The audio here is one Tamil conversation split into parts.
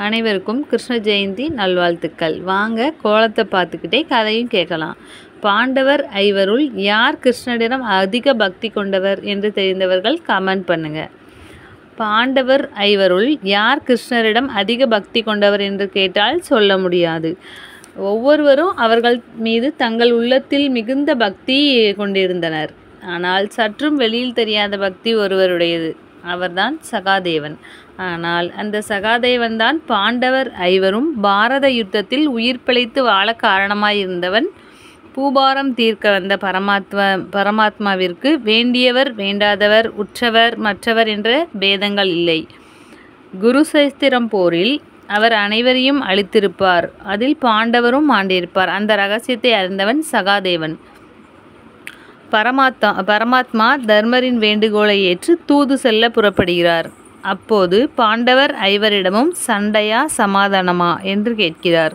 அனைவருக்கும் கிருஷ்ண ஜெயந்தி நல்வாழ்த்துக்கள். வாங்க கோலத்தை பார்த்துக்கிட்டே கதையும் கேட்கலாம். பாண்டவர் ஐவருள் யார் கிருஷ்ணரிடம் அதிக பக்தி கொண்டவர் என்று தெரிந்தவர்கள் கமெண்ட் பண்ணுங்க. பாண்டவர் ஐவருள் யார் கிருஷ்ணரிடம் அதிக பக்தி கொண்டவர் என்று கேட்டால் சொல்ல முடியாது. ஒவ்வொருவரும் அவர்கள் மீது தங்கள் உள்ளத்தில் மிகுந்த பக்தி கொண்டிருந்தனர். ஆனால் சற்றும் வெளியில் தெரியாத பக்தி ஒருவருடையது. அவர்தான் சகாதேவன். ஆனால் அந்த சகாதேவன் தான் பாண்டவர் ஐவரும் பாரத யுத்தத்தில் உயிர் பிழைத்து வாழ காரணமாயிருந்தவன். பூபாரம் தீர்க்க வந்த பரமாத்மாவிற்கு வேண்டியவர் வேண்டாதவர் உற்றவர் மற்றவர் என்ற பேதங்கள் இல்லை. குருசேஸ்திரம் போரில் அவர் அனைவரையும் அழித்திருப்பார். அதில் பாண்டவரும் மாண்டிருப்பார். அந்த ரகசியத்தை அறிந்தவன் சகாதேவன். பரமாத்மா தர்மரின் வேண்டுகோளை ஏற்று தூது செல்ல புறப்படுகிறார். அப்போது பாண்டவர் ஐவரிடமும் சண்டையா சமாதானமா என்று கேட்கிறார்.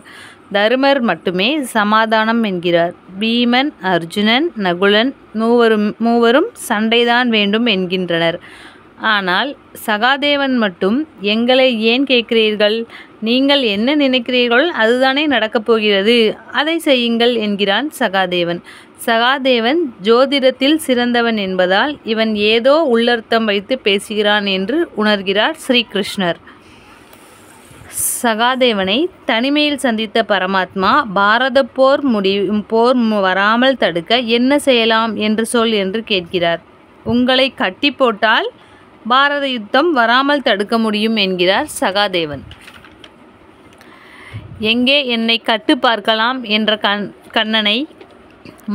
தர்மர் மட்டுமே சமாதானம் என்கிறார். பீமன், அர்ஜுனன், நகுலன் மூவரும் சண்டைதான் வேண்டும் என்கின்றனர். ஆனால் சகாதேவன் மட்டும் எங்களை ஏன் கேட்கிறீர்கள்? நீங்கள் என்ன நினைக்கிறீர்கள் அதுதானே நடக்கப் போகிறது, அதை செய்யுங்கள் என்கிறான் சகாதேவன். சகாதேவன் ஜோதிடத்தில் சிறந்தவன் என்பதால் இவன் ஏதோ உள்ளர்த்தம் வைத்து பேசுகிறான் என்று உணர்கிறார் ஸ்ரீகிருஷ்ணர். சகாதேவனை தனிமையில் சந்தித்த பரமாத்மா பாரத போர் வராமல் தடுக்க என்ன செய்யலாம் என்று சொல் என்று கேட்கிறார். உங்களை கட்டி போட்டால் பாரத யுத்தம் வராமல் தடுக்க முடியும் என்கிறார் சகாதேவன். எங்கே என்னை கட்டு பார்க்கலாம் என்ற கண்ணனை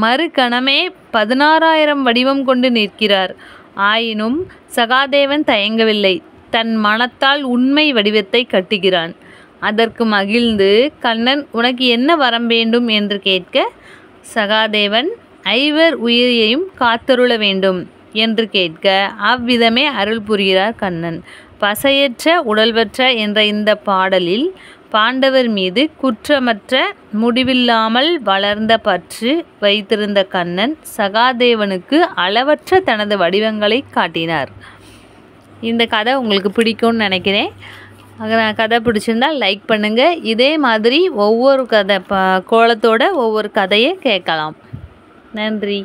மறுகணமே 16,000 வடிவம் கொண்டு நிற்கிறார். ஆயினும் சகாதேவன் தயங்கவில்லை. தன் மனத்தால் உண்மை வடிவத்தை கட்டுகிறான். அதற்கு மகிழ்ந்து கண்ணன் உனக்கு என்ன வரம் வேண்டும் என்று கேட்க சகாதேவன் ஐவர் உயிரையும் காத்தருள வேண்டும் என்று கேட்க அவ்விதமே அருள் புரிகிறார் கண்ணன். பசையற்ற உடல்வற்ற என்ற இந்த பாடலில் பாண்டவர் மீது குற்றமற்ற முடிவில்லாமல் வளர்ந்த பற்று வைத்திருந்த கண்ணன் சகாதேவனுக்கு அளவற்ற தனது வடிவங்களை காட்டினார். இந்த கதை உங்களுக்கு பிடிக்கும்னு நினைக்கிறேன். கதை பிடிச்சிருந்தால் லைக் பண்ணுங்கள். இதே மாதிரி ஒவ்வொரு கோலத்தோட ஒவ்வொரு கதையை கேட்கலாம். நன்றி.